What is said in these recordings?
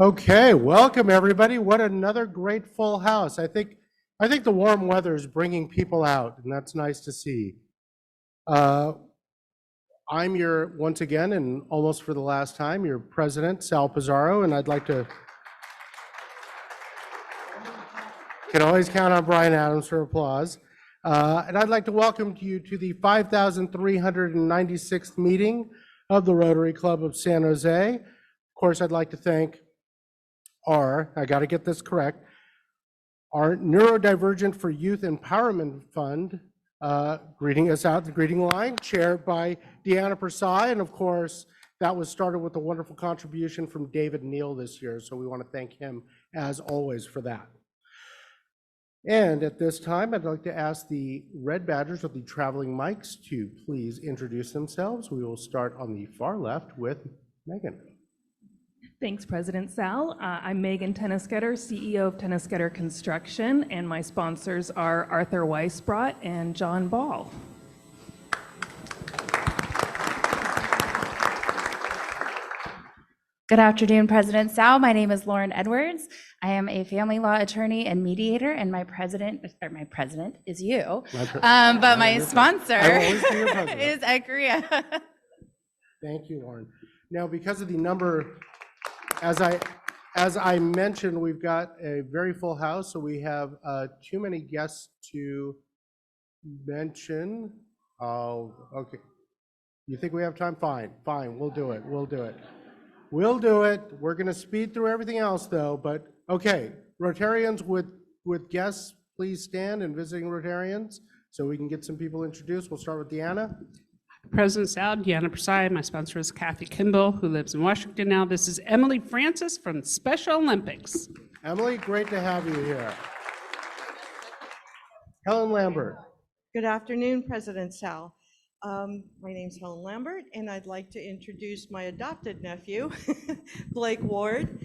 Okay, welcome everybody. What another great full house. I think the warm weather is bringing people out, and that's nice to see. I'm once again, and almost for the last time, your president, Sal Pizarro, and I'd like to, can always count on Brian Adams for applause. And I'd like to welcome you to the 5,396th meeting of the Rotary Club of San Jose. Of course, I'd like to thank I got to get this correct, our Neurodivergent for Youth Empowerment Fund, greeting us out the greeting line, chaired by Deanna Persai, and of course, that was started with a wonderful contribution from David Neal this year, so we want to thank him as always for that. And at this time, I'd like to ask the red badgers with the traveling mics to please introduce themselves. We will start on the far left with Megan. Thanks, President Sal. I'm Megan Tennisgetter, CEO of Tennisgetter Construction, and my sponsors are Arthur Weisbrot and John Ball. Good afternoon, President Sal. My name is Lauren Edwards. I am a family law attorney and mediator, and my president is you, but my sponsor is Ed Korea. Thank you, Lauren. Now, because of the number, as I mentioned, we've got a very full house, so we have too many guests to mention. Oh, okay. You think we have time? Fine, we'll do it. We'll do it. We're going to speed through everything else, though. But okay, Rotarians with guests, please stand, and visiting Rotarians, so we can get some people introduced. We'll start with Deanna. President Sal, Deanna Persai. My sponsor is Kathy Kimball, who lives in Washington now. This is Emily Francis from Special Olympics. Emily, great to have you here. Helen Lambert. Good afternoon, President Sal. My name's Helen Lambert, and I'd like to introduce my adopted nephew, Blake Ward.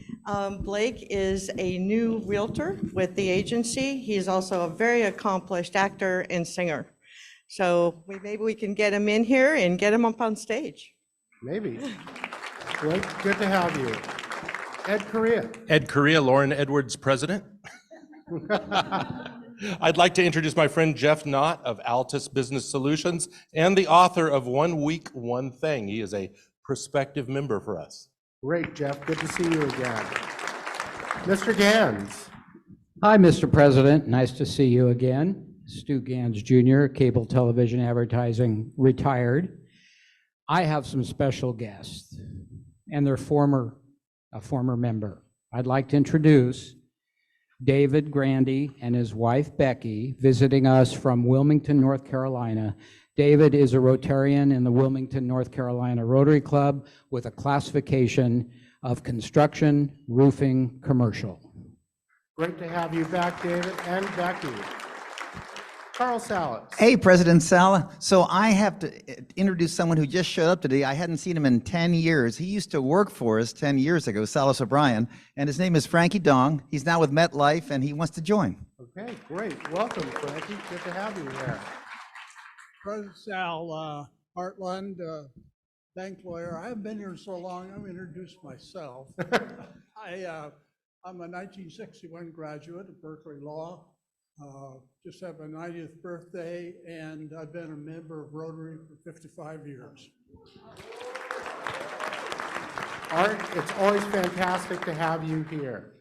Blake is a new realtor with the agency. He's also a very accomplished actor and singer. So maybe we can get him in here and get him up on stage. Maybe. Blake, good to have you. Ed Korea. Ed Korea, Lauren Edwards, president. I'd like to introduce my friend Jeff Knott of Altus Business Solutions and the author of 1 Week, One Thing. He is a prospective member for us. Great, Jeff. Good to see you again. Mr. Gans. Hi, Mr. President. Nice to see you again. Stu Gans Jr., cable television advertising, retired. I have some special guests, and they're a former member. I'd like to introduce David Grandy and his wife Becky, visiting us from Wilmington, North Carolina. David is a Rotarian in the Wilmington, North Carolina Rotary Club with a classification of construction, roofing, commercial. Great to have you back, David and Becky. Carl Salas. Hey, President Sal. So I have to introduce someone who just showed up today. I hadn't seen him in 10 years. He used to work for us 10 years ago, Salas O'Brien, and his name is Frankie Dong. He's now with MetLife, and he wants to join. Okay, great. Welcome, Frankie. Good to have you here. President Sal, Heartland, bank lawyer. I haven't been here so long. I'm going to introduce myself. I'm a 1961 graduate of Berkeley Law. Just had my 90th birthday, and I've been a member of Rotary for 55 years. Art, it's always fantastic to have you here.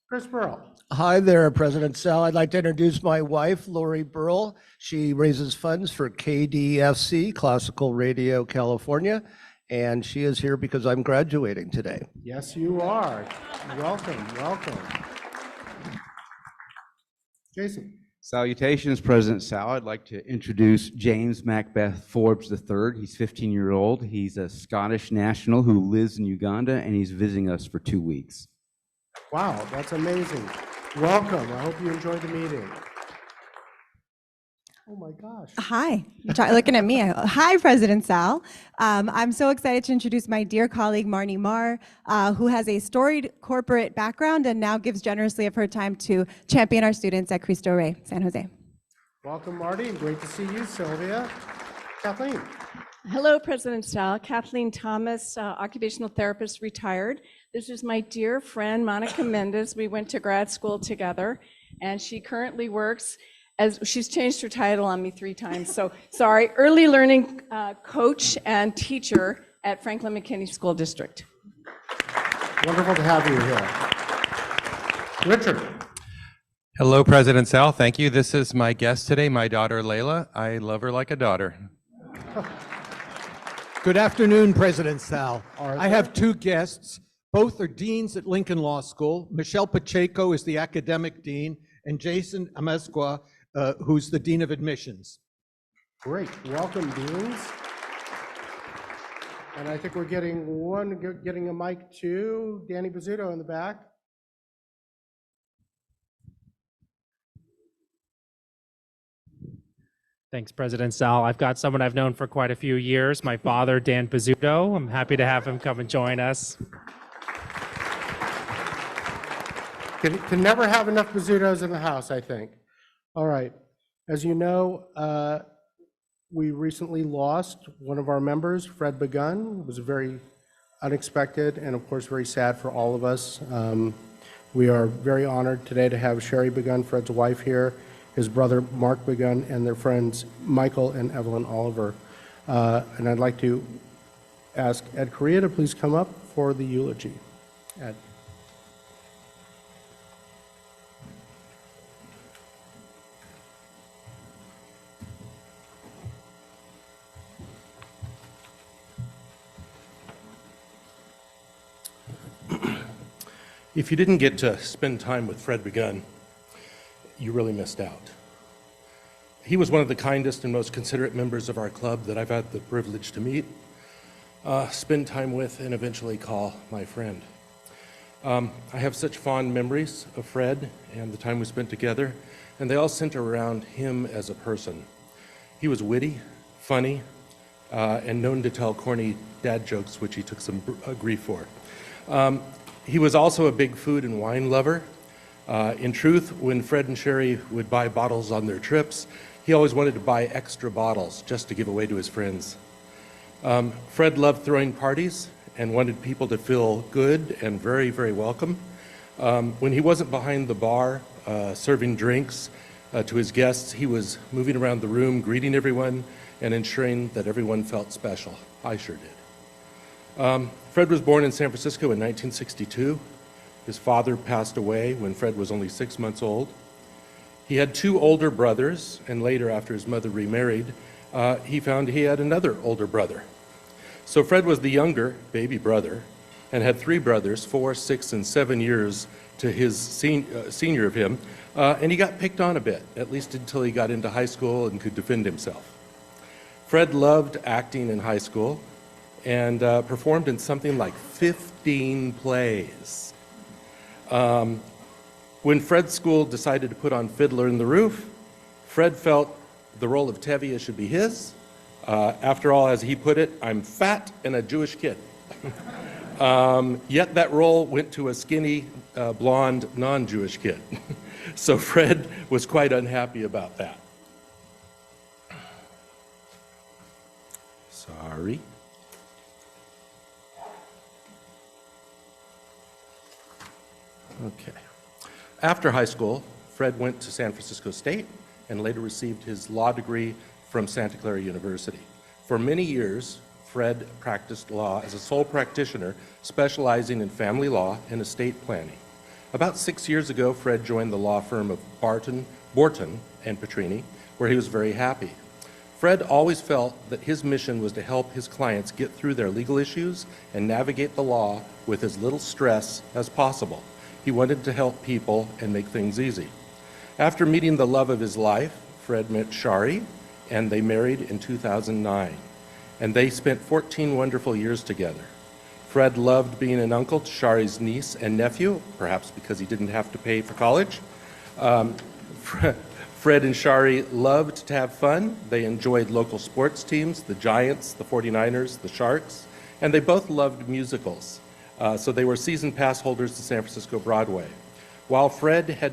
Chris Burrell. Hi there, President Sal. I'd like to introduce my wife, Lori Burrell. She raises funds for KDFC, Classical Radio California, and she is here because I'm graduating today. Yes, you are. Welcome, welcome. Jason. Salutations, President Sal. I'd like to introduce James Macbeth Forbes III. He's 15 years old. He's a Scottish national who lives in Uganda, and he's visiting us for 2 weeks. Wow, that's amazing. Welcome. I hope you enjoyed the meeting. Oh my gosh. Hi, you're looking at me. Hi, President Sal. I'm so excited to introduce my dear colleague, Marnie Marr, who has a storied corporate background and now gives generously of her time to champion our students at Cristo Rey, San Jose. Welcome, Marty. Great to see you, Sylvia. Kathleen. Hello, President Sal. Kathleen Thomas, occupational therapist, retired. This is my dear friend, Monica Mendez. We went to grad school together, and she currently works as, she's changed her title on me 3 times, so sorry, early learning coach and teacher at Franklin McKinney School District. Wonderful to have you here. Richard. Hello, President Sal. Thank you. This is my guest today, my daughter, Layla. I love her like a daughter. Good afternoon, President Sal. Arthur. I have 2 guests. Both are deans at Lincoln Law School. Michelle Pacheco is the academic dean, and Jason Amezcua, who's the dean of admissions. Great. Welcome, deans. And I think we're getting a mic to Danny Bizzuto in the back. Thanks, President Sal. I've got someone I've known for quite a few years, my father, Dan Bizzuto. I'm happy to have him come and join us. Can never have enough Bizzutos in the house, I think. All right. As you know, we recently lost one of our members, Fred Begun. It was very unexpected and, of course, very sad for all of us. We are very honored today to have Sherry Begun, Fred's wife, here, his brother Mark Begun, and their friends Michael and Evelyn Oliver. And I'd like to ask Ed Correa to please come up for the eulogy. Ed. If you didn't get to spend time with Fred Begun, you really missed out. He was one of the kindest and most considerate members of our club that I've had the privilege to meet, spend time with, and eventually call my friend. I have such fond memories of Fred and the time we spent together, and they all center around him as a person. He was witty, funny, and known to tell corny dad jokes, which he took some grief for. He was also a big food and wine lover. In truth, when Fred and Sherry would buy bottles on their trips, he always wanted to buy extra bottles just to give away to his friends. Fred loved throwing parties and wanted people to feel good and very, very welcome. When he wasn't behind the bar serving drinks to his guests, he was moving around the room, greeting everyone, and ensuring that everyone felt special. I sure did. Fred was born in San Francisco in 1962. His father passed away when Fred was only 6 months old. He had 2 older brothers, and later, after his mother remarried, he found he had another older brother. So Fred was the younger baby brother and had 3 brothers, 4, 6, and 7 years to his senior of him, and he got picked on a bit, at least until he got into high school and could defend himself. Fred loved acting in high school and performed in something like 15 plays. When Fred's school decided to put on Fiddler in the Roof, Fred felt the role of Tevye should be his. After all, as he put it, I'm fat and a Jewish kid. Yet that role went to a skinny, blonde, non-Jewish kid. So Fred was quite unhappy about that. Sorry. Okay. After high school, Fred went to San Francisco State and later received his law degree from Santa Clara University. For many years, Fred practiced law as a sole practitioner, specializing in family law and estate planning. About 6 years ago, Fred joined the law firm of Borton and Petrini, where he was very happy. Fred always felt that his mission was to help his clients get through their legal issues and navigate the law with as little stress as possible. He wanted to help people and make things easy. After meeting the love of his life, Fred met Shari, and they married in 2009. And they spent 14 wonderful years together. Fred loved being an uncle to Shari's niece and nephew, perhaps because he didn't have to pay for college. Fred and Shari loved to have fun. They enjoyed local sports teams, the Giants, the 49ers, the Sharks, and they both loved musicals. So they were season pass holders to San Francisco Broadway. While Fred had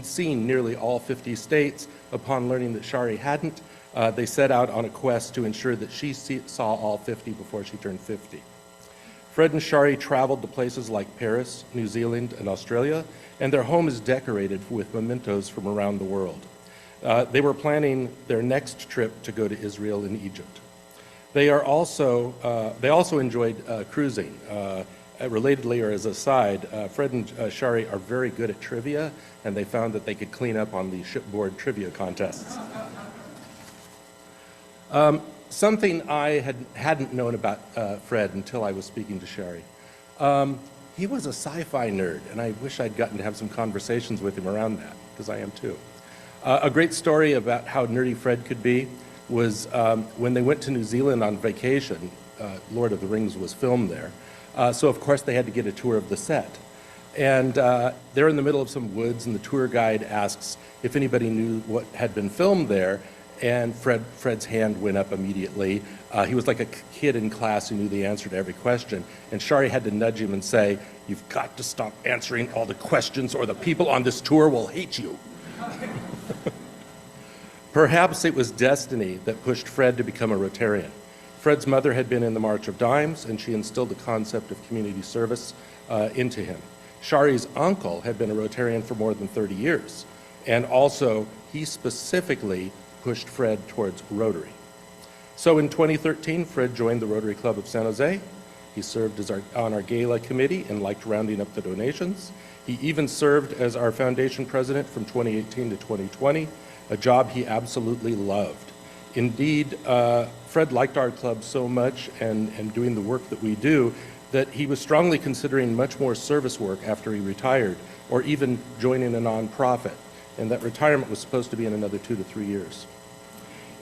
seen nearly all 50 states, upon learning that Shari hadn't, They set out on a quest to ensure that she saw all 50 before she turned 50. Fred and Shari traveled to places like Paris, New Zealand, and Australia, and their home is decorated with mementos from around the world. They were planning their next trip to go to Israel and Egypt. They also enjoyed cruising. Relatedly, or as a side, Fred and Shari are very good at trivia, and they found that they could clean up on the shipboard trivia contests. Something I hadn't known about Fred until I was speaking to Shari. He was a sci-fi nerd, and I wish I'd gotten to have some conversations with him around that, because I am too. A great story about how nerdy Fred could be was when they went to New Zealand on vacation. Lord of the Rings was filmed there. So of course they had to get a tour of the set. And they're in the middle of some woods, and the tour guide asks if anybody knew what had been filmed there, and Fred's hand went up immediately. He was like a kid in class who knew the answer to every question, and Shari had to nudge him and say, "You've got to stop answering all the questions or the people on this tour will hate you." Perhaps it was destiny that pushed Fred to become a Rotarian. Fred's mother had been in the March of Dimes, and she instilled the concept of community service into him. Shari's uncle had been a Rotarian for more than 30 years, and also he specifically pushed Fred towards Rotary. So in 2013, Fred joined the Rotary Club of San Jose. He served on our gala committee and liked rounding up the donations. He even served as our foundation president from 2018 to 2020, a job he absolutely loved. Indeed, Fred liked our club so much and doing the work that we do that he was strongly considering much more service work after he retired, or even joining a nonprofit. And that retirement was supposed to be in another 2 to 3 years.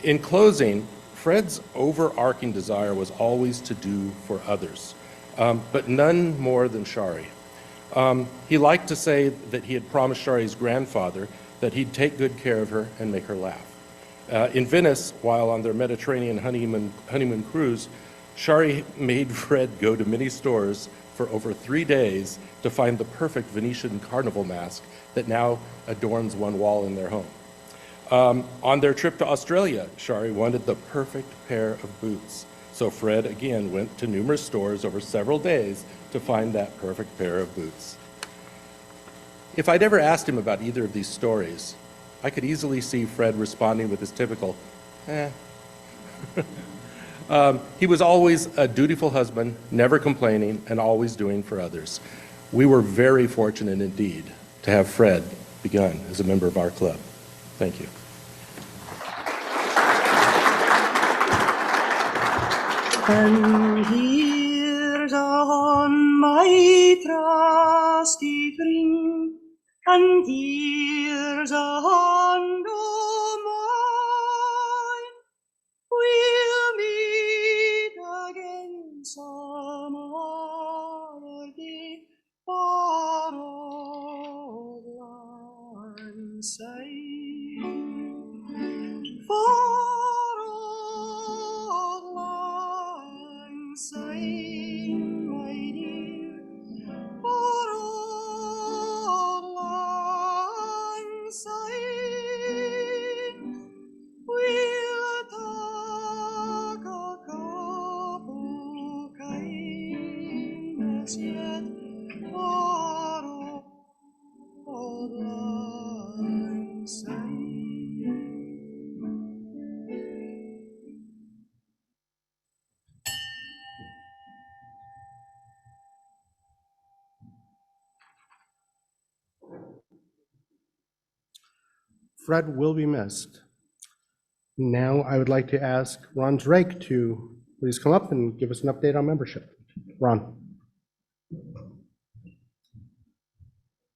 In closing, Fred's overarching desire was always to do for others, but none more than Shari. He liked to say that he had promised Shari's grandfather that he'd take good care of her and make her laugh. In Venice, while on their Mediterranean honeymoon cruise, Shari made Fred go to many stores for over 3 days to find the perfect Venetian carnival mask that now adorns one wall in their home. On their trip to Australia, Shari wanted the perfect pair of boots. So Fred again went to numerous stores over several days to find that perfect pair of boots. If I'd ever asked him about either of these stories, I could easily see Fred responding with his typical, eh. He was always a dutiful husband, never complaining, and always doing for others. We were very fortunate indeed to have Fred begun as a member of our club. Thank you. And here's on my trusty ring, and here's a hand o' mine. We'll meet again some other day, far old lang syne. Far old lang syne, my dear, far old lang syne. We'll talk a couple kindness yet, far old lang syne. Fred will be missed. Now I would like to ask Ron Drake to please come up and give us an update on membership. Ron.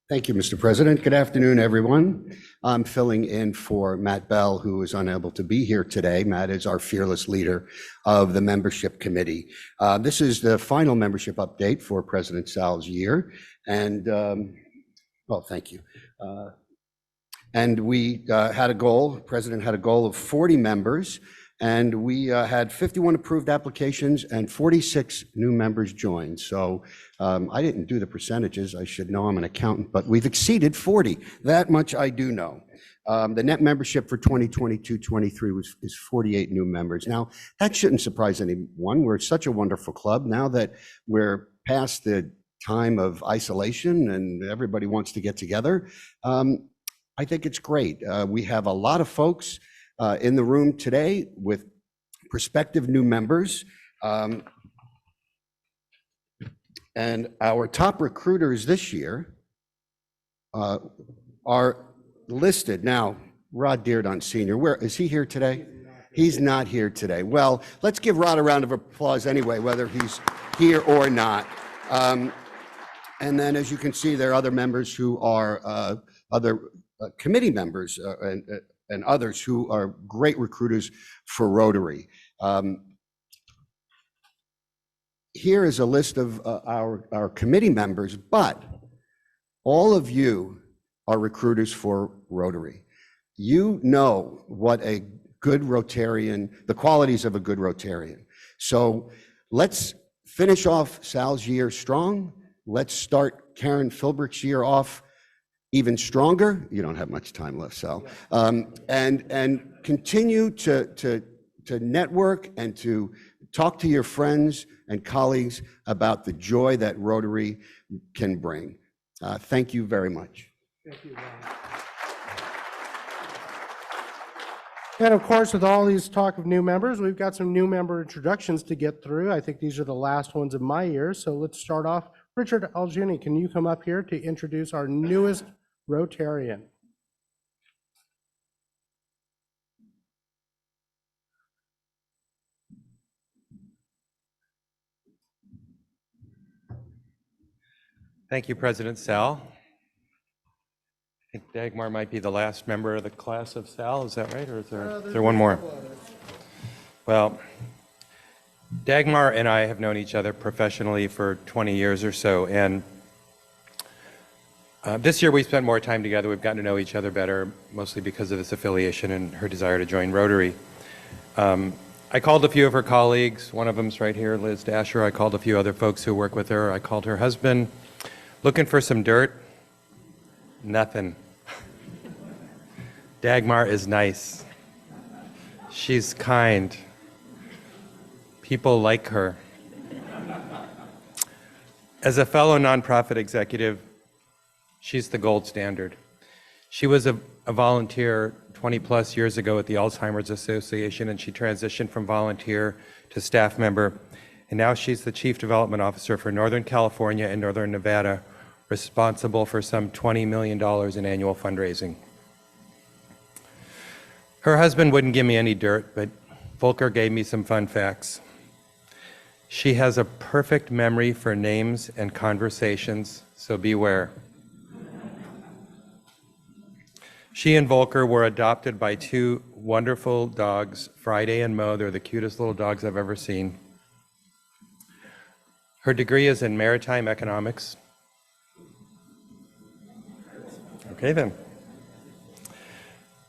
Thank you, Mr. President. Good afternoon, everyone. I'm filling in for Matt Bell, who is unable to be here today. Matt is our fearless leader of the membership committee. This is the final membership update for President Sal's year. And, well, thank you. And we had a goal, President had a goal of 40 members, and we had 51 approved applications and 46 new members joined. So I didn't do the percentages. I should know, I'm an accountant, but we've exceeded 40. That much I do know. The net membership for 2022-23 is 48 new members. Now, that shouldn't surprise anyone. We're such a wonderful club now that we're past the time of isolation and everybody wants to get together. I think it's great. We have a lot of folks in the room today with prospective new members. And our top recruiters this year are listed. Now, Rod Deardon Sr., where is he here today? He's not here today. Well, let's give Rod a round of applause anyway, whether he's here or not. And then, as you can see, there are other members who are other committee members and others who are great recruiters for Rotary. Here is a list of our committee members, but all of you are recruiters for Rotary. You know what a good Rotarian, the qualities of a good Rotarian. So let's finish off Sal's year strong. Let's start Karen Philbrick's year off even stronger. You don't have much time left, Sal. And continue to network and to talk to your friends and colleagues about the joy that Rotary can bring. Thank you very much. Thank you, Ron. And of course, with all these talk of new members, we've got some new member introductions to get through. I think these are the last ones of my year. So let's start off. Richard Algini, can you come up here to introduce our newest Rotarian? Thank you, President Sal. I think Dagmar might be the last member of the class of Sal, is that right? Or is there one more? Well, Dagmar and I have known each other professionally for 20 years or so, and this year we spent more time together. We've gotten to know each other better, mostly because of this affiliation and her desire to join Rotary. I called a few of her colleagues. One of them's right here, Liz Dasher. I called a few other folks who work with her. I called her husband, looking for some dirt. Nothing. Dagmar is nice. She's kind. People like her. As a fellow nonprofit executive, she's the gold standard. She was a volunteer 20 plus years ago at the Alzheimer's Association, and she transitioned from volunteer to staff member. And now she's the Chief Development Officer for Northern California and Northern Nevada, responsible for some $20 million in annual fundraising. Her husband wouldn't give me any dirt, but Volker gave me some fun facts. She has a perfect memory for names and conversations, so beware. She and Volker were adopted by two wonderful dogs, Friday and Mo. They're the cutest little dogs I've ever seen. Her degree is in maritime economics. Okay then.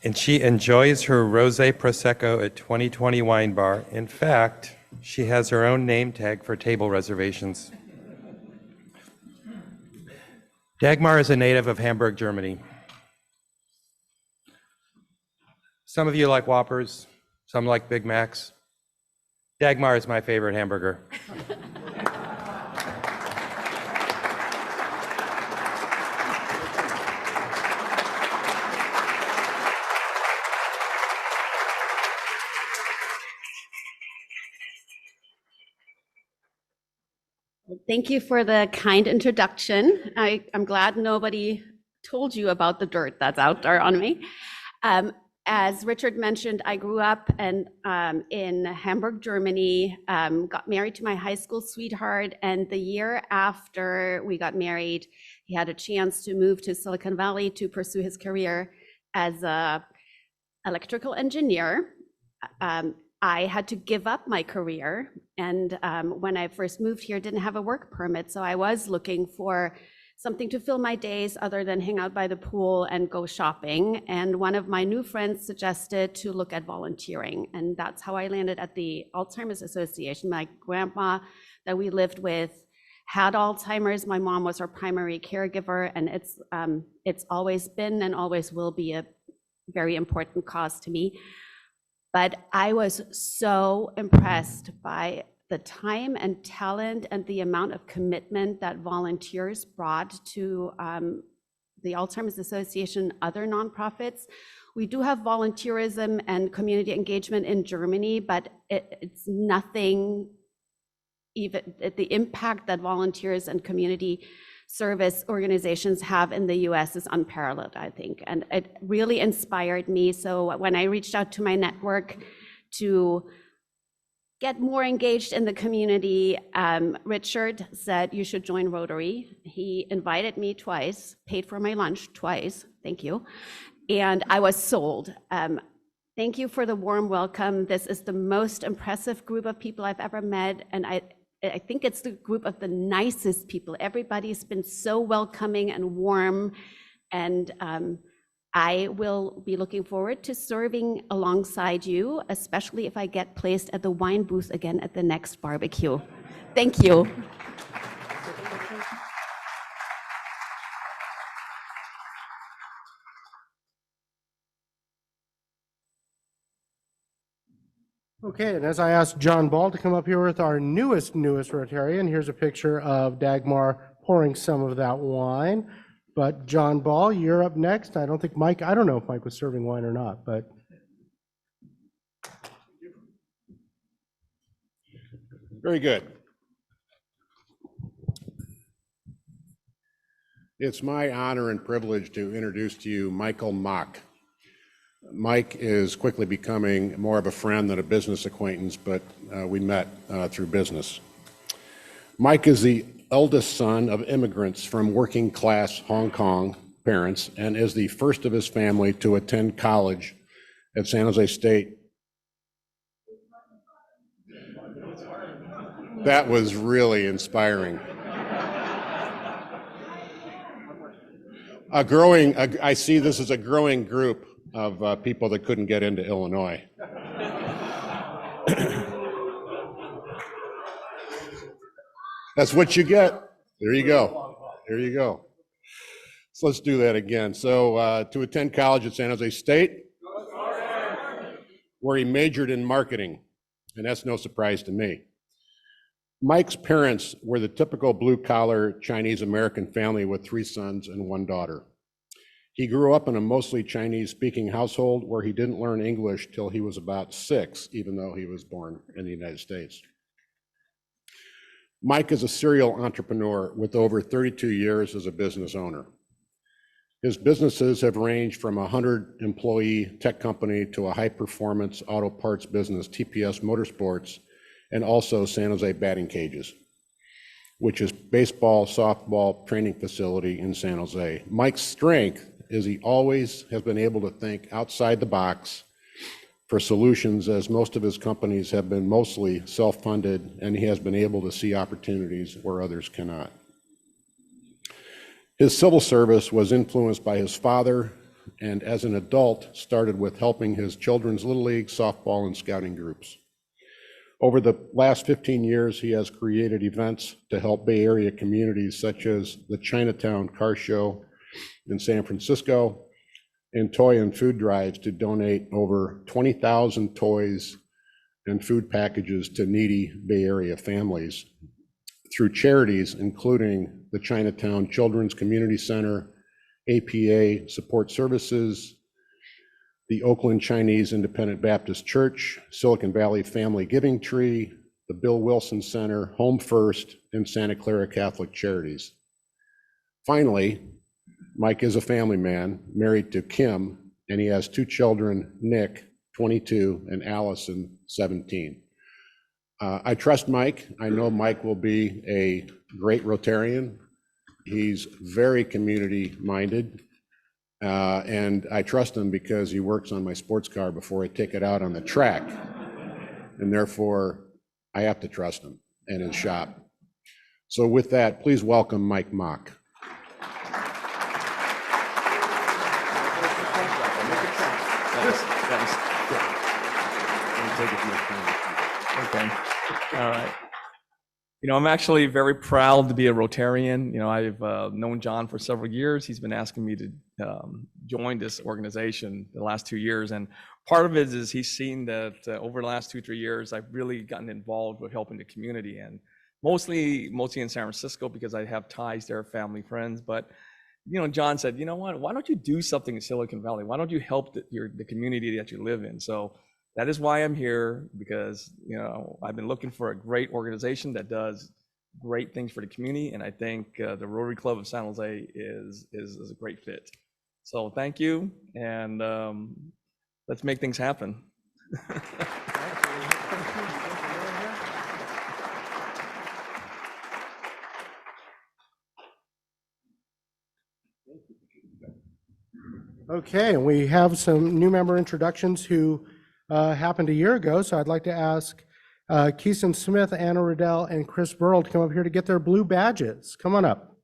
And she enjoys her Rosé Prosecco at 2020 Wine Bar. In fact, she has her own name tag for table reservations. Dagmar is a native of Hamburg, Germany. Some of you like Whoppers, some like Big Macs. Dagmar is my favorite hamburger. Thank you for the kind introduction. I'm glad nobody told you about the dirt that's out there on me. As Richard mentioned, I grew up in Hamburg, Germany, got married to my high school sweetheart, and the year after we got married, he had a chance to move to Silicon Valley to pursue his career as an electrical engineer. I had to give up my career, and when I first moved here, didn't have a work permit, so I was looking for something to fill my days other than hang out by the pool and go shopping. And one of my new friends suggested to look at volunteering, and that's how I landed at the Alzheimer's Association. My grandma that we lived with had Alzheimer's. My mom was her primary caregiver, and it's always been and always will be a very important cause to me. But I was so impressed by the time and talent and the amount of commitment that volunteers brought to the Alzheimer's Association, other nonprofits. We do have volunteerism and community engagement in Germany, but it's nothing, even the impact that volunteers and community service organizations have in the US is unparalleled, I think. And it really inspired me. So when I reached out to my network to get more engaged in the community, Richard said, you should join Rotary. He invited me twice, paid for my lunch twice, thank you. And I was sold. Thank you for the warm welcome. This is the most impressive group of people I've ever met. And I think it's the group of the nicest people. Everybody's been so welcoming and warm. And I will be looking forward to serving alongside you, especially if I get placed at the wine booth again at the next barbecue. Thank you. Okay, and as I asked John Ball to come up here with our newest Rotarian, here's a picture of Dagmar pouring some of that wine. But John Ball, you're up next. I don't know if Mike was serving wine or not, but. Very good. It's my honor and privilege to introduce to you Michael Mock. Mike is quickly becoming more of a friend than a business acquaintance, but we met through business. Mike is the eldest son of immigrants from working class Hong Kong parents and is the first of his family to attend college at San Jose State. That was really inspiring. I see this as a growing group of people that couldn't get into Illinois. That's what you get. There you go. There you go. So let's do that again. So to attend college at San Jose State, where he majored in marketing, and that's no surprise to me. Mike's parents were the typical blue-collar Chinese-American family with 3 sons and 1 daughter. He grew up in a mostly Chinese-speaking household where he didn't learn English till he was about 6, even though he was born in the United States. Mike is a serial entrepreneur with over 32 years as a business owner. His businesses have ranged from a 100-employee tech company to a high-performance auto parts business, TPS Motorsports, and also San Jose Batting Cages, which is baseball, softball training facility in San Jose. Mike's strength is he always has been able to think outside the box for solutions, as most of his companies have been mostly self-funded, and he has been able to see opportunities where others cannot. His civil service was influenced by his father, and as an adult started with helping his children's Little League, softball, and scouting groups. Over the last 15 years, he has created events to help Bay Area communities such as the Chinatown Car Show in San Francisco and toy and food drives to donate over 20,000 toys and food packages to needy Bay Area families through charities including the Chinatown Children's Community Center, APA Support Services, the Oakland Chinese Independent Baptist Church, Silicon Valley Family Giving Tree, the Bill Wilson Center, Home First, and Santa Clara Catholic Charities. Finally, Mike is a family man, married to Kim, and he has 2 children, Nick, 22, and Allison, 17. I trust Mike. I know Mike will be a great Rotarian. He's very community-minded. And I trust him because he works on my sports car before I take it out on the track. And therefore, I have to trust him and his shop. So with that, please welcome Mike Mock. Okay. All right. I'm actually very proud to be a Rotarian. I've known John for several years. He's been asking me to join this organization the last 2 years. And part of it is he's seen that over the last 2-3 years, I've really gotten involved with helping the community, and mostly in San Francisco because I have ties there, family, friends. But, John said, you know what, why don't you do something in Silicon Valley? Why don't you help the community that you live in? So that is why I'm here, because, I've been looking for a great organization that does great things for the community, and I think the Rotary Club of San Jose is a great fit. So thank you, and let's make things happen. Okay, and we have some new member introductions who happened a year ago, so I'd like to ask Keeson Smith, Anna Riddell, and Chris Burrell to come up here to get their blue badges. Come on up.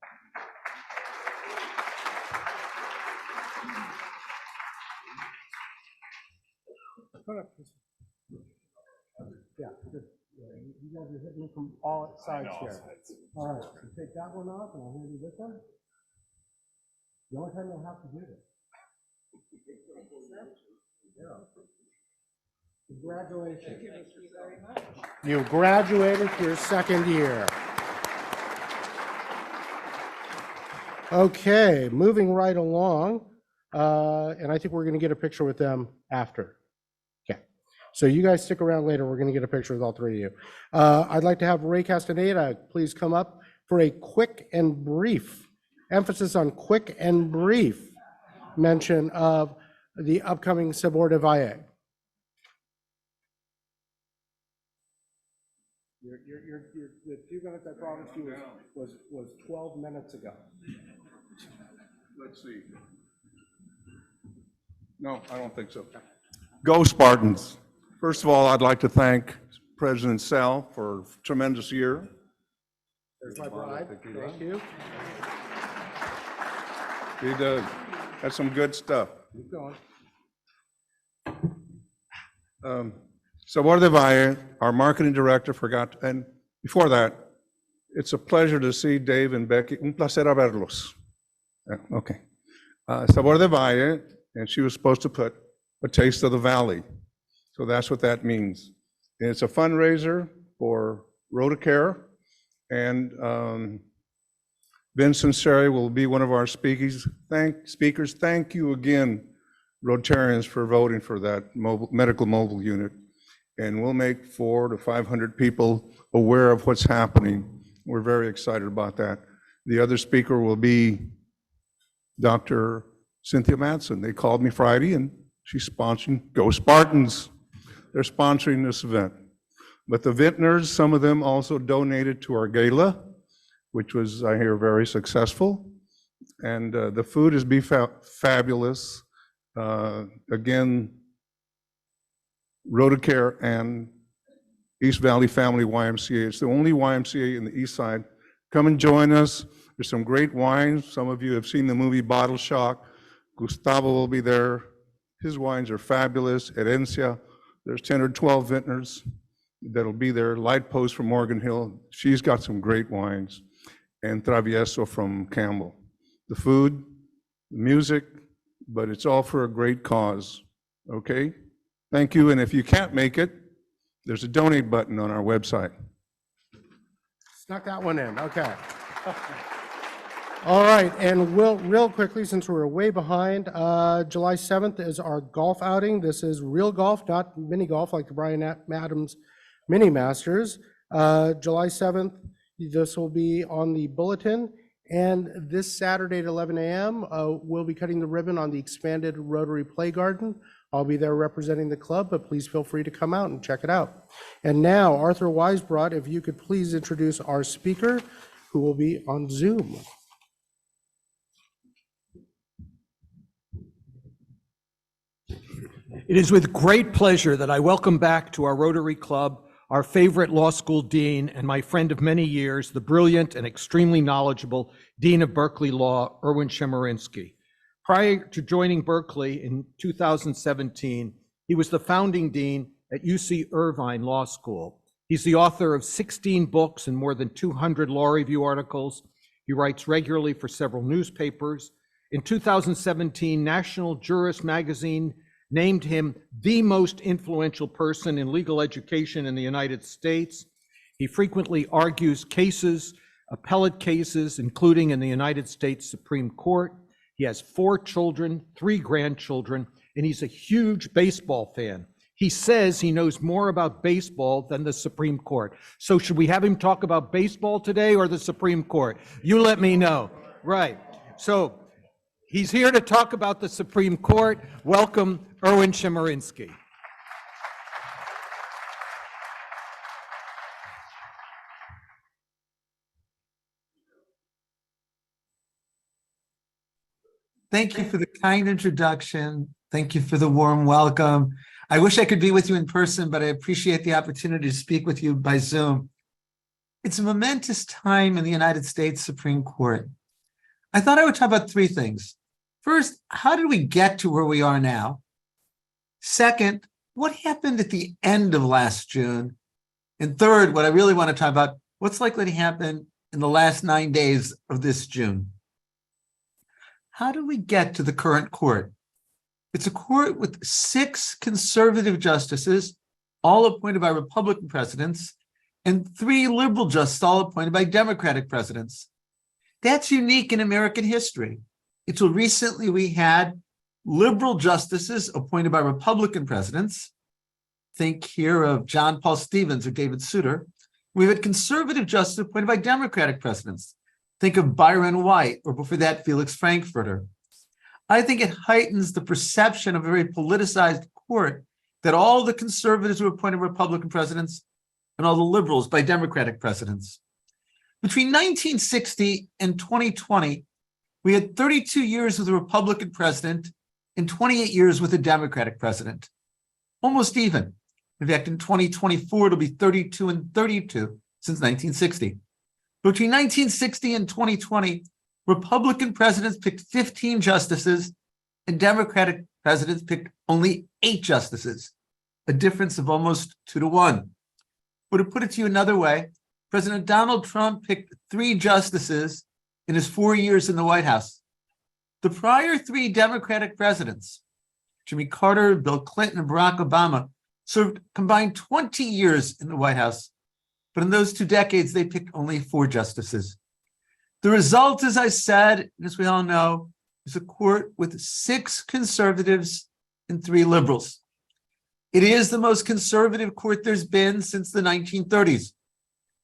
Come up. Yeah, you guys are hitting me from all sides here. All right, so take that one off, and I'll hand you this one. The only time you'll have to do this. Congratulations. Thank you very much. You graduated your second year. Okay, moving right along, and I think we're going to get a picture with them after. Okay, so you guys stick around later. We're going to get a picture with all three of you. I'd like to have Ray Castaneda please come up for a quick and brief, emphasis on quick and brief mention of the upcoming Sabor de Valle. The 2 minutes I promised you was 12 minutes ago. Let's see. No, I don't think so. Go Spartans. First of all, I'd like to thank President Sal for a tremendous year. There's my bribe. Thank you. He did. That's some good stuff. Keep going. Sabor de Valle, our marketing director, forgot, and before that, it's a pleasure to see Dave and Becky. Un placer verlos. Okay. Sabor de Valle, and she was supposed to put a taste of the valley. So that's what that means. And it's a fundraiser for Rotacare, and Vincent Seri will be one of our speakers. Thank you again, Rotarians, for voting for that medical mobile unit. And we'll make 400 to 500 people aware of what's happening. We're very excited about that. The other speaker will be Dr. Cynthia Madsen. They called me Friday, and she's sponsoring Go Spartans. They're sponsoring this event. But the vintners, some of them also donated to our gala, which was, I hear, very successful. And the food is fabulous. Again, Rotacare and East Valley Family YMCA. It's the only YMCA in the East Side. Come and join us. There's some great wines. Some of you have seen the movie Bottle Shock. Gustavo will be there. His wines are fabulous. Herencia, there's 10 or 12 vintners that'll be there. Light Post from Morgan Hill. She's got some great wines. And Travieso from Campbell. The food, the music, but it's all for a great cause. Okay? Thank you, and if you can't make it, there's a donate button on our website. Snuck that one in, okay. All right, and real quickly, since we're way behind, July 7th is our golf outing. This is real golf, not mini golf like the Brian Adams Mini Masters. July 7th, this will be on the bulletin. And this Saturday at 11 a.m., we'll be cutting the ribbon on the expanded Rotary Play Garden. I'll be there representing the club, but please feel free to come out and check it out. And now, Arthur Weisbrot, if you could please introduce our speaker, who will be on Zoom. It is with great pleasure that I welcome back to our Rotary Club our favorite law school dean and my friend of many years, the brilliant and extremely knowledgeable Dean of Berkeley Law, Erwin Chemerinsky. Prior to joining Berkeley in 2017, he was the founding dean at UC Irvine Law School. He's the author of 16 books and more than 200 law review articles. He writes regularly for several newspapers. In 2017, National Jurist magazine named him the most influential person in legal education in the United States. He frequently argues cases, appellate cases, including in the United States Supreme Court. He has 4 children, 3 grandchildren, and he's a huge baseball fan. He says he knows more about baseball than the Supreme Court. So should we have him talk about baseball today or the Supreme Court? You let me know. Right. So he's here to talk about the Supreme Court. Welcome, Erwin Chemerinsky. Thank you for the kind introduction. Thank you for the warm welcome. I wish I could be with you in person, but I appreciate the opportunity to speak with you by Zoom. It's a momentous time in the United States Supreme Court. I thought I would talk about 3 things. First, how did we get to where we are now? Second, what happened at the end of last June? And third, what I really want to talk about, what's likely to happen in the last 9 days of this June? How do we get to the current court? It's a court with 6 conservative justices, all appointed by Republican presidents, and 3 liberal justices, all appointed by Democratic presidents. That's unique in American history. Until recently, we had liberal justices appointed by Republican presidents. Think here of John Paul Stevens or David Souter. We've had conservative justices appointed by Democratic presidents. Think of Byron White, or before that, Felix Frankfurter. I think it heightens the perception of a very politicized court that all the conservatives were appointed Republican presidents and all the liberals by Democratic presidents. Between 1960 and 2020, we had 32 years with a Republican president and 28 years with a Democratic president. Almost even. In fact, in 2024, it'll be 32 and 32 since 1960. Between 1960 and 2020, Republican presidents picked 15 justices and Democratic presidents picked only 8 justices, a difference of almost 2 to 1. But to put it to you another way, President Donald Trump picked 3 justices in his 4 years in the White House. The prior 3 Democratic presidents, Jimmy Carter, Bill Clinton, and Barack Obama, served combined 20 years in the White House. But in those 2 decades, they picked only 4 justices. The result, as I said, as we all know, is a court with 6 conservatives and 3 liberals. It is the most conservative court there's been since the 1930s.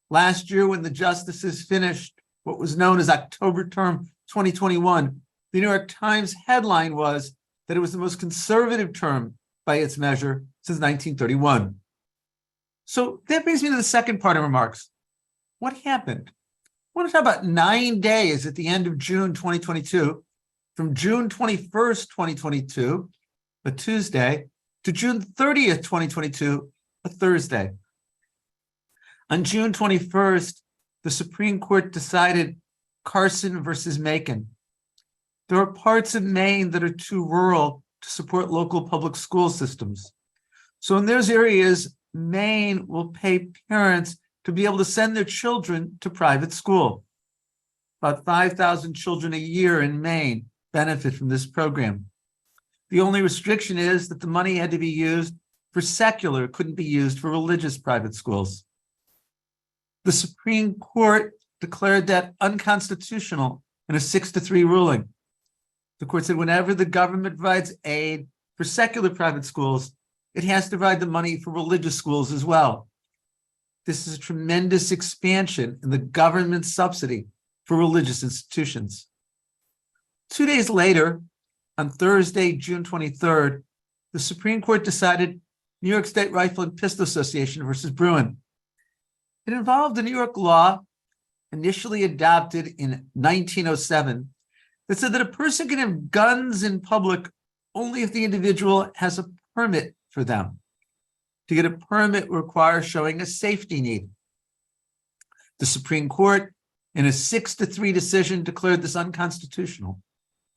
Last year, when the justices finished what was known as October term 2021, the New York Times headline was that it was the most conservative term by its measure since 1931. So that brings me to the second part of remarks. What happened? I want to talk about 9 days at the end of June 2022, from June 21st, 2022, a Tuesday, to June 30th, 2022, a Thursday. On June 21st, the Supreme Court decided Carson versus Macon. There are parts of Maine that are too rural to support local public school systems. So in those areas, Maine will pay parents to be able to send their children to private school. About 5,000 children a year in Maine benefit from this program. The only restriction is that the money had to be used for secular, it couldn't be used for religious private schools. The Supreme Court declared that unconstitutional in a 6-3 ruling. The court said whenever the government provides aid for secular private schools, it has to provide the money for religious schools as well. This is a tremendous expansion in the government subsidy for religious institutions. 2 days later, on Thursday, June 23rd, the Supreme Court decided New York State Rifle and Pistol Association versus Bruin. It involved a New York law initially adopted in 1907 that said that a person can have guns in public only if the individual has a permit for them. To get a permit requires showing a safety need. The Supreme Court, in a 6-3 decision, declared this unconstitutional.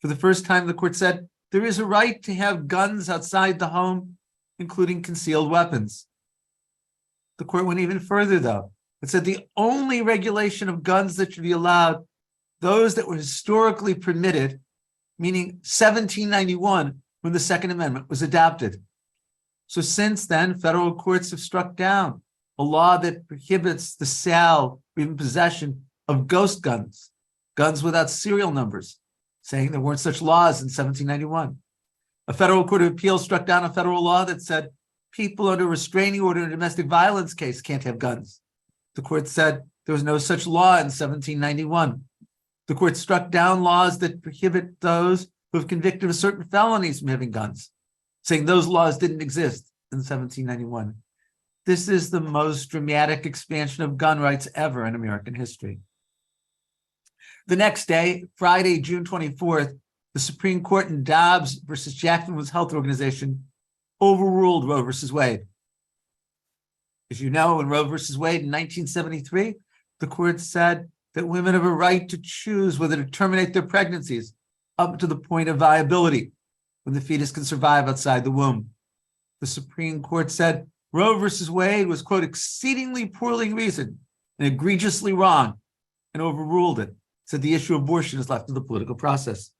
For the first time, the court said there is a right to have guns outside the home, including concealed weapons. The court went even further, though. It said the only regulation of guns that should be allowed, those that were historically permitted, meaning 1791, when the Second Amendment was adopted. So since then, federal courts have struck down a law that prohibits the sale or even possession of ghost guns, guns without serial numbers, saying there weren't such laws in 1791. A federal court of appeals struck down a federal law that said people under restraining order in a domestic violence case can't have guns. The court said there was no such law in 1791. The court struck down laws that prohibit those who have convicted of certain felonies from having guns, saying those laws didn't exist in 1791. This is the most dramatic expansion of gun rights ever in American history. The next day, Friday, June 24th, the Supreme Court in Dobbs versus Jackson Woods Health Organization overruled Roe versus Wade. As you know, in Roe versus Wade in 1973, the court said that women have a right to choose whether to terminate their pregnancies up to the point of viability, when the fetus can survive outside the womb. The Supreme Court said Roe versus Wade was, quote, exceedingly poorly reasoned and egregiously wrong, and overruled it. Said the issue of abortion is left to the political process.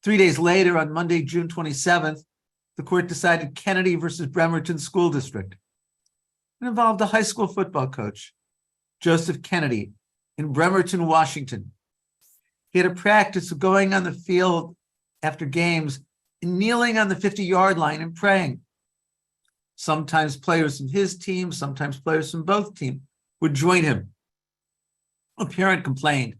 3 days later, on Monday, June 27th, the court decided Kennedy versus Bremerton School District. It involved a high school football coach, Joseph Kennedy, in Bremerton, Washington. He had a practice of going on the field after games and kneeling on the 50-yard line and praying. Sometimes players from his team, sometimes players from both teams would join him. A parent complained.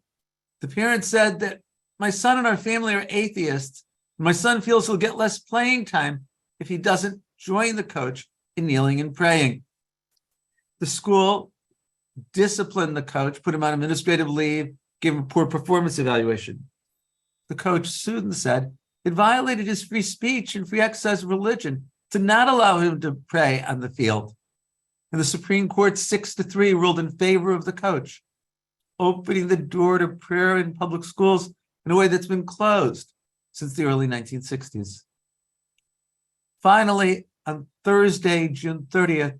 The parent said that my son and our family are atheists, and my son feels he'll get less playing time if he doesn't join the coach in kneeling and praying. The school disciplined the coach, put him on administrative leave, gave him a poor performance evaluation. The coach sued and said it violated his free speech and free exercise of religion to not allow him to pray on the field. And the Supreme Court 6-3 ruled in favor of the coach, opening the door to prayer in public schools in a way that's been closed since the early 1960s. Finally, on Thursday, June 30th,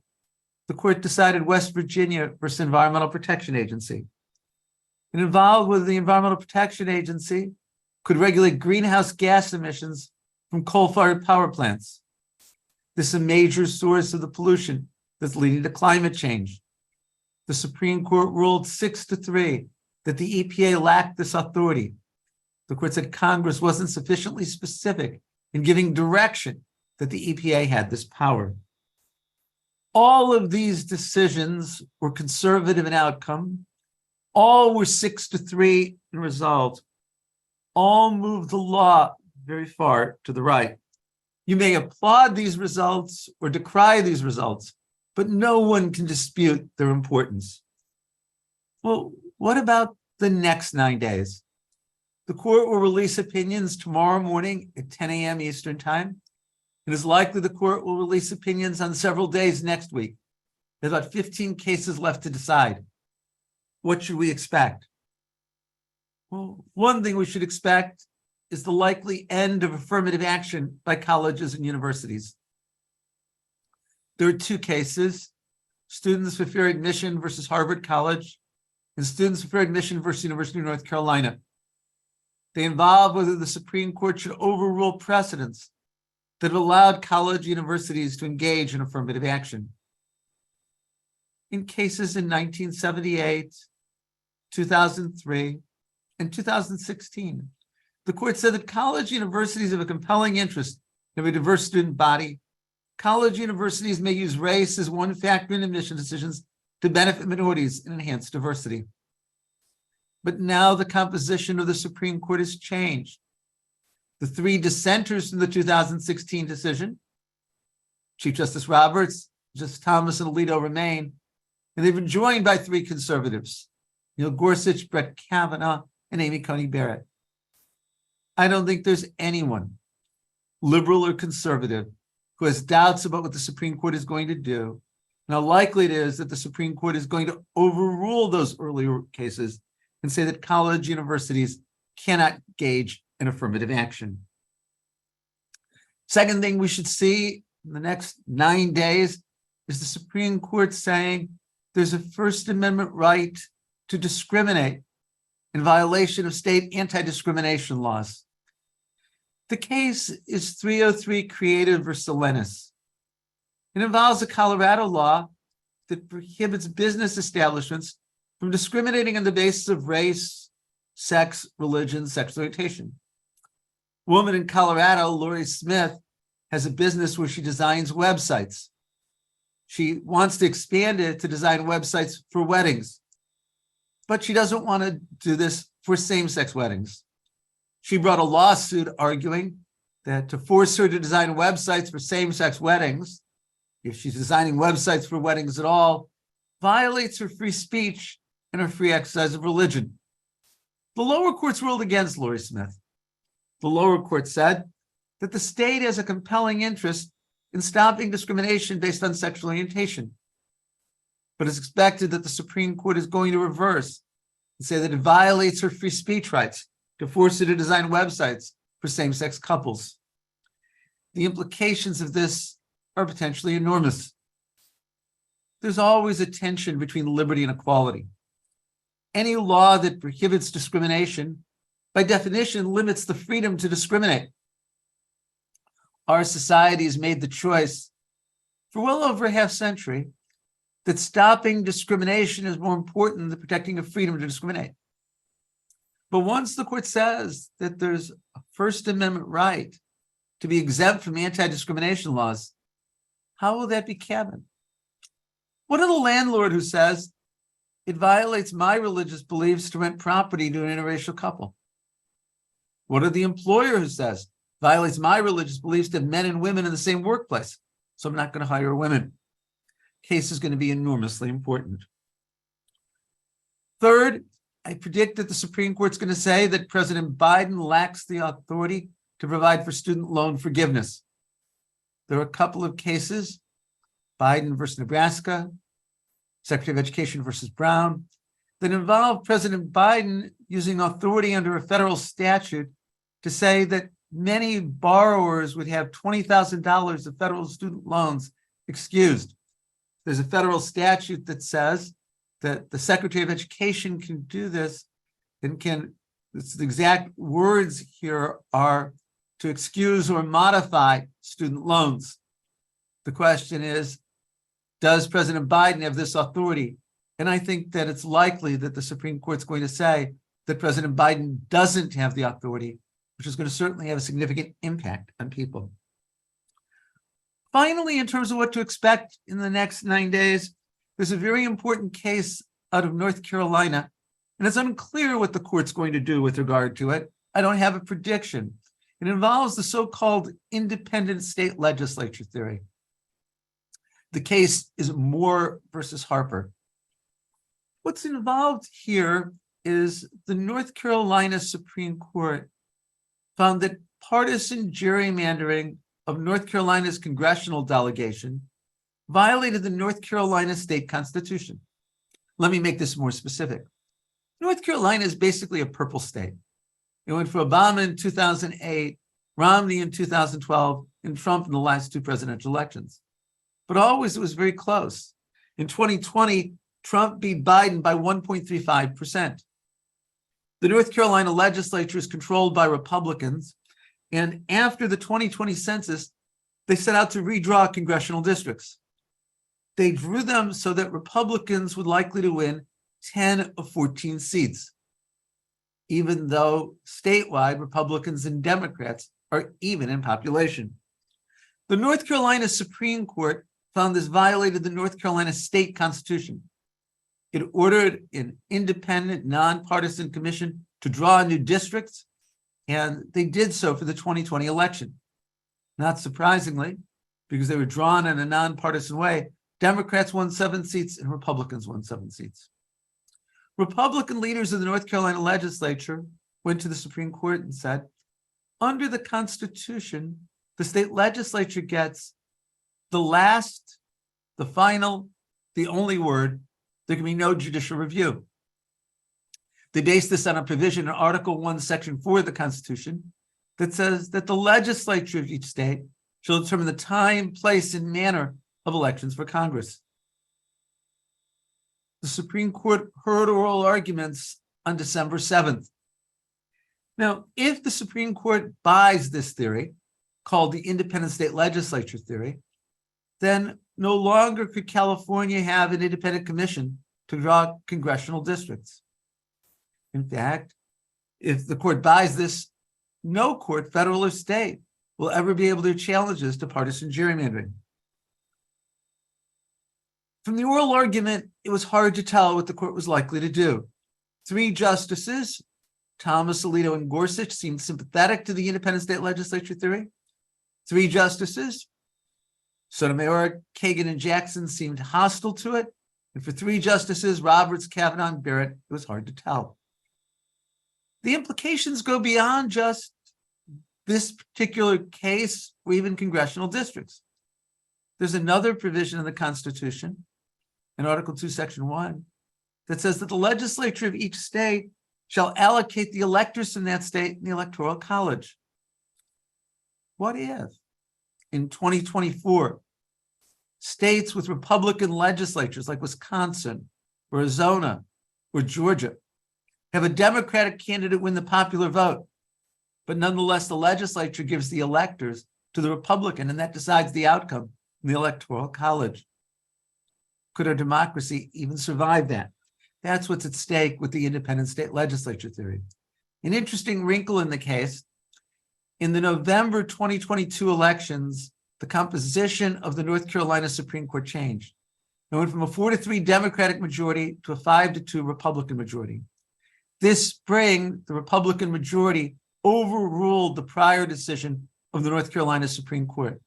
the court decided West Virginia versus Environmental Protection Agency. It involved whether the Environmental Protection Agency could regulate greenhouse gas emissions from coal-fired power plants. This is a major source of the pollution that's leading to climate change. The Supreme Court ruled 6-3 that the EPA lacked this authority. The court said Congress wasn't sufficiently specific in giving direction that the EPA had this power. All of these decisions were conservative in outcome. All were 6-3 in result. All moved the law very far to the right. You may applaud these results or decry these results, but no one can dispute their importance. Well, what about the next 9 days? The court will release opinions tomorrow morning at 10 a.m. Eastern Time. It is likely the court will release opinions on several days next week. There's about 15 cases left to decide. What should we expect? Well, one thing we should expect is the likely end of affirmative action by colleges and universities. There are two cases, Students for Fair Admission versus Harvard College and Students for Fair Admission versus University of North Carolina. They involve whether the Supreme Court should overrule precedents that have allowed college universities to engage in affirmative action. In cases in 1978, 2003, and 2016, the court said that college universities have a compelling interest in a diverse student body. College universities may use race as one factor in admission decisions to benefit minorities and enhance diversity. But now the composition of the Supreme Court has changed. The three dissenters from the 2016 decision, Chief Justice Roberts, Justice Thomas, and Alito remain, and they've been joined by three conservatives, Neil Gorsuch, Brett Kavanaugh, and Amy Coney Barrett. I don't think there's anyone, liberal or conservative, who has doubts about what the Supreme Court is going to do, and how likely it is that the Supreme Court is going to overrule those earlier cases and say that college universities cannot engage in affirmative action. Second thing we should see in the next 9 days is the Supreme Court saying there's a First Amendment right to discriminate in violation of state anti-discrimination laws. The case is 303 Creative versus Salinas. It involves a Colorado law that prohibits business establishments from discriminating on the basis of race, sex, religion, sexual orientation. A woman in Colorado, Lori Smith, has a business where she designs websites. She wants to expand it to design websites for weddings, but she doesn't want to do this for same-sex weddings. She brought a lawsuit arguing that to force her to design websites for same-sex weddings, if she's designing websites for weddings at all, violates her free speech and her free exercise of religion. The lower courts ruled against Lori Smith. The lower court said that the state has a compelling interest in stopping discrimination based on sexual orientation, but it's expected that the Supreme Court is going to reverse and say that it violates her free speech rights to force her to design websites for same-sex couples. The implications of this are potentially enormous. There's always a tension between liberty and equality. Any law that prohibits discrimination, by definition, limits the freedom to discriminate. Our society has made the choice for well over a half century that stopping discrimination is more important than protecting the freedom to discriminate. But once the court says that there's a First Amendment right to be exempt from anti-discrimination laws, how will that be cabined? What of the landlord who says it violates my religious beliefs to rent property to an interracial couple? What of the employer who says violates my religious beliefs to have men and women in the same workplace, so I'm not going to hire women? Case is going to be enormously important. Third, I predict that the Supreme Court's going to say that President Biden lacks the authority to provide for student loan forgiveness. There are a couple of cases, Biden versus Nebraska, Secretary of Education versus Brown, that involve President Biden using authority under a federal statute to say that many borrowers would have $20,000 of federal student loans excused. There's a federal statute that says that the Secretary of Education can do this and can, the exact words here are to excuse or modify student loans. The question is, does President Biden have this authority? And I think that it's likely that the Supreme Court's going to say that President Biden doesn't have the authority, which is going to certainly have a significant impact on people. Finally, in terms of what to expect in the next 9 days, there's a very important case out of North Carolina, and it's unclear what the court's going to do with regard to it. I don't have a prediction. It involves the so-called independent state legislature theory. The case is Moore versus Harper. What's involved here is the North Carolina Supreme Court found that partisan gerrymandering of North Carolina's congressional delegation violated the North Carolina state constitution. Let me make this more specific. North Carolina is basically a purple state. It went for Obama in 2008, Romney in 2012, and Trump in the last two presidential elections. But always it was very close. In 2020, Trump beat Biden by 1.35%. The North Carolina legislature is controlled by Republicans, and after the 2020 census, they set out to redraw congressional districts. They drew them so that Republicans would likely to win 10 of 14 seats, even though statewide Republicans and Democrats are even in population. The North Carolina Supreme Court found this violated the North Carolina state constitution. It ordered an independent, nonpartisan commission to draw new districts, and they did so for the 2020 election. Not surprisingly, because they were drawn in a nonpartisan way, Democrats won 7 seats and Republicans won 7 seats. Republican leaders of the North Carolina legislature went to the Supreme Court and said, under the Constitution, the state legislature gets the last, the final, the only word. There can be no judicial review. They based this on a provision in Article 1, Section 4 of the Constitution that says that the legislature of each state shall determine the time, place, and manner of elections for Congress. The Supreme Court heard oral arguments on December 7th. Now, if the Supreme Court buys this theory, called the independent state legislature theory, then no longer could California have an independent commission to draw congressional districts. In fact, if the court buys this, no court, federal or state, will ever be able to challenge this to partisan gerrymandering. From the oral argument, it was hard to tell what the court was likely to do. 3 justices, Thomas, Alito, and Gorsuch, seemed sympathetic to the independent state legislature theory. 3 justices, Sotomayor, Kagan, and Jackson, seemed hostile to it. And for 3 justices, Roberts, Kavanaugh, and Barrett, it was hard to tell. The implications go beyond just this particular case or even congressional districts. There's another provision in the Constitution, in Article 2, Section 1, that says that the legislature of each state shall allocate the electors from that state in the Electoral College. What if, in 2024, states with Republican legislatures like Wisconsin, or Arizona, or Georgia have a Democratic candidate win the popular vote, but nonetheless the legislature gives the electors to the Republican, and that decides the outcome in the Electoral College? Could our democracy even survive that? That's what's at stake with the independent state legislature theory. An interesting wrinkle in the case, in the November 2022 elections, the composition of the North Carolina Supreme Court changed. It went from a 4-3 Democratic majority to a 5-2 Republican majority. This spring, the Republican majority overruled the prior decision of the North Carolina Supreme Court.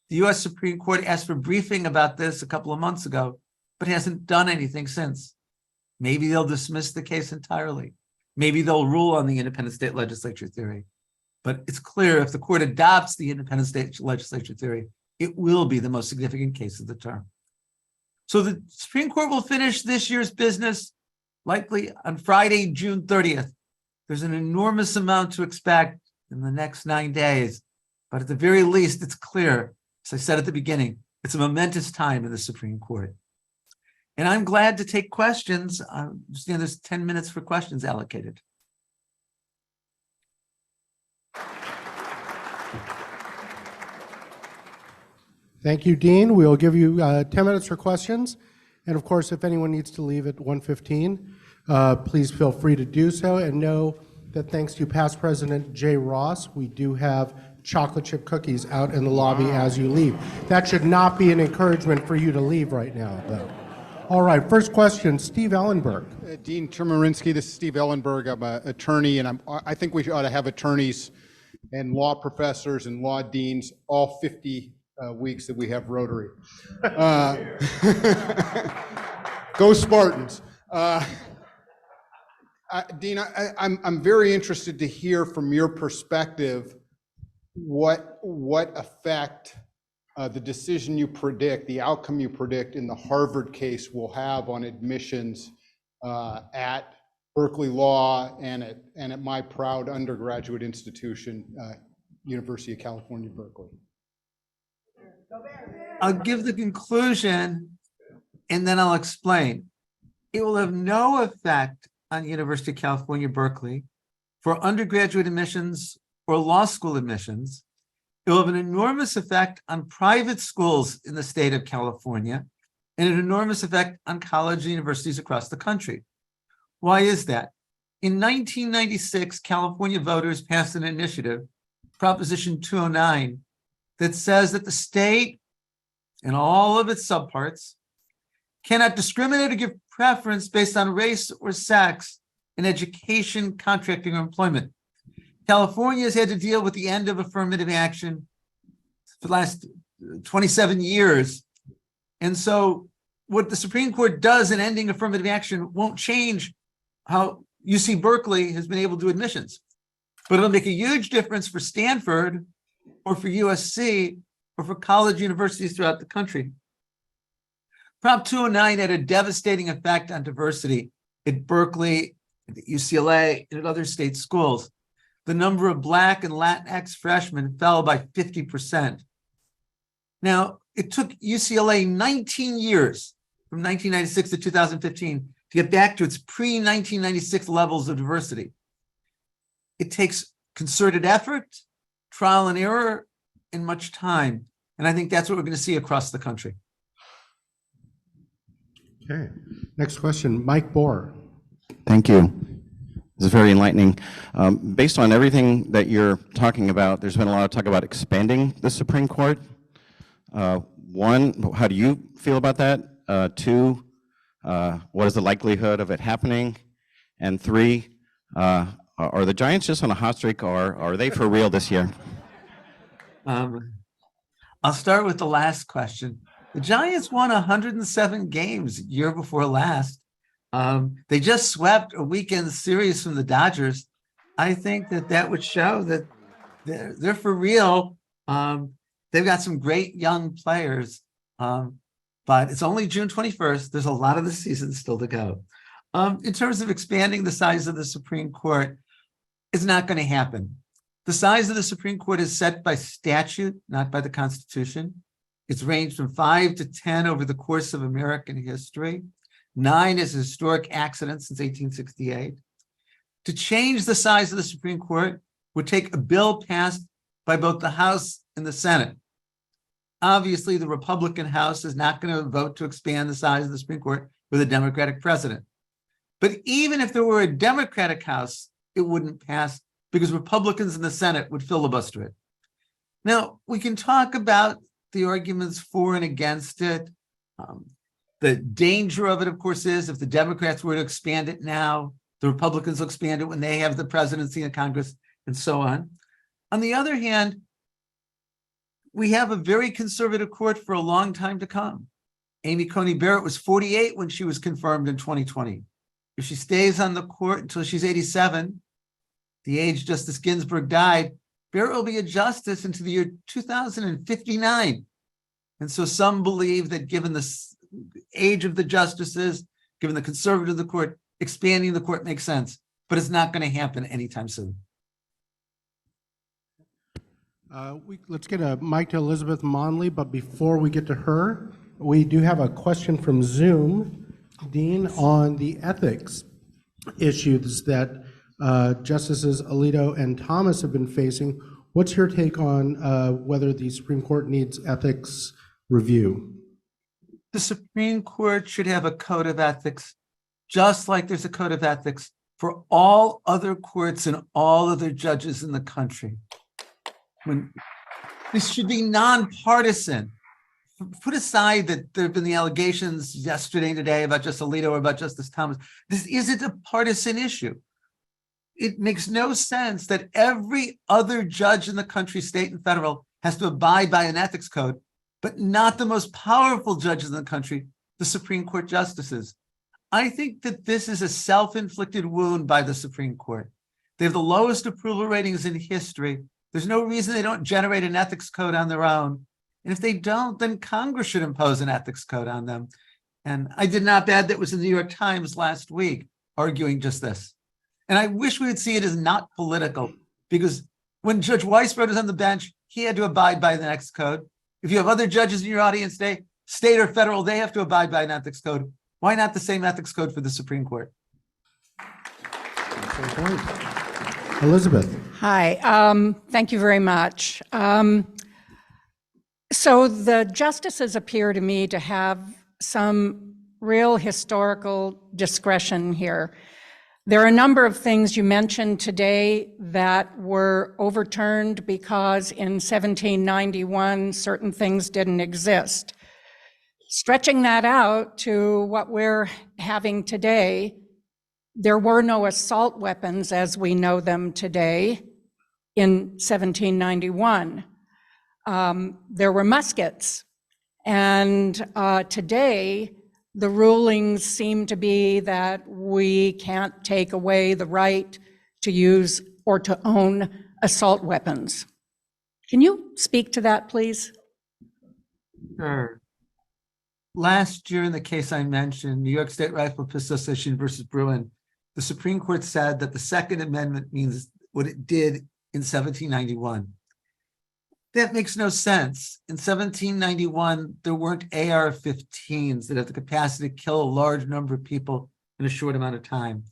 The U.S. Supreme Court asked for a briefing about this a couple of months ago, but hasn't done anything since. Maybe they'll dismiss the case entirely. Maybe they'll rule on the independent state legislature theory. But it's clear if the court adopts the independent state legislature theory, it will be the most significant case of the term. So the Supreme Court will finish this year's business likely on Friday, June 30th. There's an enormous amount to expect in the next 9 days, but at the very least, it's clear, as I said at the beginning, it's a momentous time in the Supreme Court. And I'm glad to take questions. I understand there's 10 minutes for questions allocated. Thank you, Dean. We'll give you 10 minutes for questions. And of course, if anyone needs to leave at 1:15, please feel free to do so. And know that thanks to past President Jay Ross, we do have chocolate chip cookies out in the lobby as you leave. That should not be an encouragement for you to leave right now, though. All right, first question, Steve Ellenberg. Dean Chemerinsky, this is Steve Ellenberg. I'm an attorney, and I think we ought to have attorneys and law professors and law deans all 50 weeks that we have Rotary. Go Spartans. Dean, I'm very interested to hear from your perspective what effect the decision you predict, the outcome you predict in the Harvard case will have on admissions at Berkeley Law and at my proud undergraduate institution, University of California, Berkeley. I'll give the conclusion and then I'll explain. It will have no effect on University of California, Berkeley for undergraduate admissions or law school admissions. It will have an enormous effect on private schools in the state of California and an enormous effect on colleges and universities across the country. Why is that? In 1996, California voters passed an initiative, Proposition 209, that says that the state and all of its subparts cannot discriminate or give preference based on race or sex in education, contracting, or employment. California has had to deal with the end of affirmative action for the last 27 years. And so what the Supreme Court does in ending affirmative action won't change how UC Berkeley has been able to do admissions. But it'll make a huge difference for Stanford or for USC or for college universities throughout the country. Prop 209 had a devastating effect on diversity at Berkeley, at UCLA, and at other state schools. The number of Black and Latinx freshmen fell by 50%. Now, It took UCLA 19 years from 1996 to 2015 to get back to its pre-1996 levels of diversity. It takes concerted effort, trial and error, and much time. And I think that's what we're going to see across the country. Okay, next question, Mike Bohr. Thank you. This is very enlightening. Based on everything that you're talking about, there's been a lot of talk about expanding the Supreme Court. One, how do you feel about that? Two, what is the likelihood of it happening? And three, are the Giants just on a hot streak, or are they for real this year? I'll start with the last question. The Giants won 107 games year before last. They just swept a weekend series from the Dodgers. I think that would show that they're for real. They've got some great young players, but it's only June 21st. There's a lot of the season still to go. In terms of expanding the size of the Supreme Court, it's not going to happen. The size of the Supreme Court is set by statute, not by the Constitution. It's ranged from 5 to 10 over the course of American history. 9 is a historic accident since 1868. To change the size of the Supreme Court would take a bill passed by both the House and the Senate. Obviously, the Republican House is not going to vote to expand the size of the Supreme Court with a Democratic president. But even if there were a Democratic House, it wouldn't pass because Republicans in the Senate would filibuster it. Now, we can talk about the arguments for and against it. The danger of it, of course, is if the Democrats were to expand it now, the Republicans will expand it when they have the presidency and Congress and so on. On the other hand, we have a very conservative court for a long time to come. Amy Coney Barrett was 48 when she was confirmed in 2020. If she stays on the court until she's 87, the age Justice Ginsburg died, Barrett will be a justice into the year 2059. And so some believe that given the age of the justices, given the conservative of the court, expanding the court makes sense, but it's not going to happen anytime soon. Let's get a mic to Elizabeth Monley, but before we get to her, we do have a question from Zoom, Dean, on the ethics issues that Justices Alito and Thomas have been facing. What's your take on whether the Supreme Court needs ethics review? The Supreme Court should have a code of ethics, just like there's a code of ethics for all other courts and all other judges in the country. This should be nonpartisan. Put aside that there have been the allegations yesterday and today about Justice Alito or about Justice Thomas. This isn't a partisan issue. It makes no sense that every other judge in the country, state and federal, has to abide by an ethics code, but not the most powerful judges in the country, the Supreme Court justices. I think that this is a self-inflicted wound by the Supreme Court. They have the lowest approval ratings in history. There's no reason they don't generate an ethics code on their own. And if they don't, then Congress should impose an ethics code on them. And I did not bad that was in the New York Times last week arguing just this. And I wish we would see it as not political, because when Judge Weisbrod was on the bench, he had to abide by the ethics code. If you have other judges in your audience today, state or federal, they have to abide by an ethics code. Why not the same ethics code for the Supreme Court? Elizabeth. Hi, thank you very much. So the justices appear to me to have some real historical discretion here. There are a number of things you mentioned today that were overturned because in 1791 certain things didn't exist. Stretching that out to what we're having today, there were no assault weapons as we know them today in 1791. There were muskets, and today the rulings seem to be that we can't take away the right to use or to own assault weapons. Can you speak to that, please? Sure. Last year in the case I mentioned, New York State Rifle Pistol Association versus Bruin, the Supreme Court said that the Second Amendment means what it did in 1791. That makes no sense. In 1791, there weren't AR-15s that had the capacity to kill a large number of people in a short amount of time.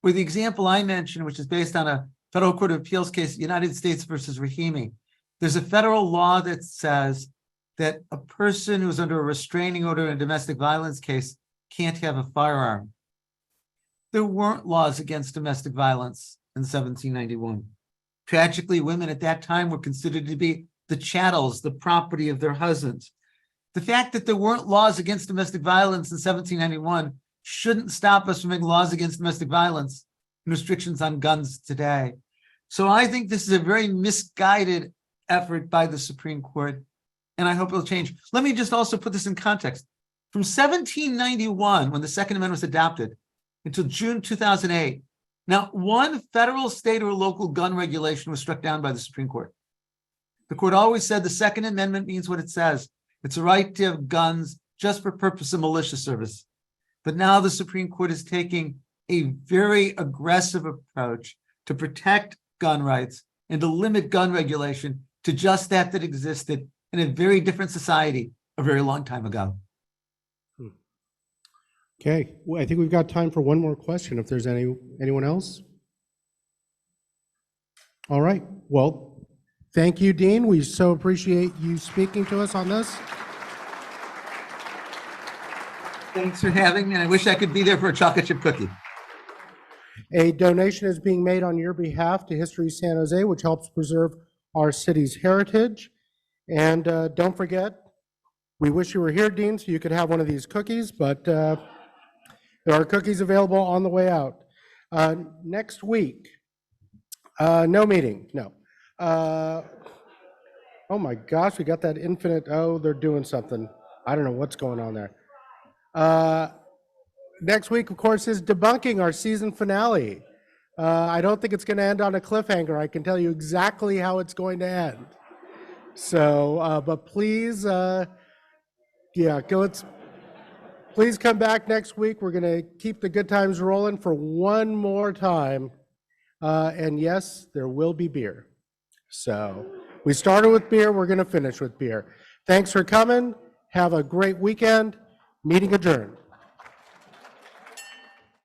Or the example I mentioned, which is based on a federal court of appeals case, United States versus Rahimi, there's a federal law that says that a person who's under a restraining order in a domestic violence case can't have a firearm. There weren't laws against domestic violence in 1791. Tragically, women at that time were considered to be the chattels, the property of their husbands. The fact that there weren't laws against domestic violence in 1791 shouldn't stop us from making laws against domestic violence and restrictions on guns today. So I think this is a very misguided effort by the Supreme Court, and I hope it'll change. Let me just also put this in context. From 1791, when the Second Amendment was adopted, until June 2008, not one federal, state, or local gun regulation was struck down by the Supreme Court. The court always said the Second Amendment means what it says. It's a right to have guns just for purpose of militia service. But now the Supreme Court is taking a very aggressive approach to protect gun rights and to limit gun regulation to just that existed in a very different society a very long time ago. Okay, well, I think we've got time for one more question if there's anyone else. All right, well, thank you, Dean. We so appreciate you speaking to us on this. Thanks for having me, and I wish I could be there for a chocolate chip cookie. A donation is being made on your behalf to History San Jose, which helps preserve our city's heritage. And don't forget, we wish you were here, Dean, so you could have one of these cookies, but there are cookies available on the way out. Next week, no meeting, no. Oh my gosh, we got that infinite, oh, they're doing something. I don't know what's going on there. Next week, of course, is debunking our season finale. I don't think it's going to end on a cliffhanger. I can tell you exactly how it's going to end. So, but please, please come back next week. We're going to keep the good times rolling for one more time. And yes, there will be beer. So we started with beer. We're going to finish with beer. Thanks for coming. Have a great weekend. Meeting adjourned.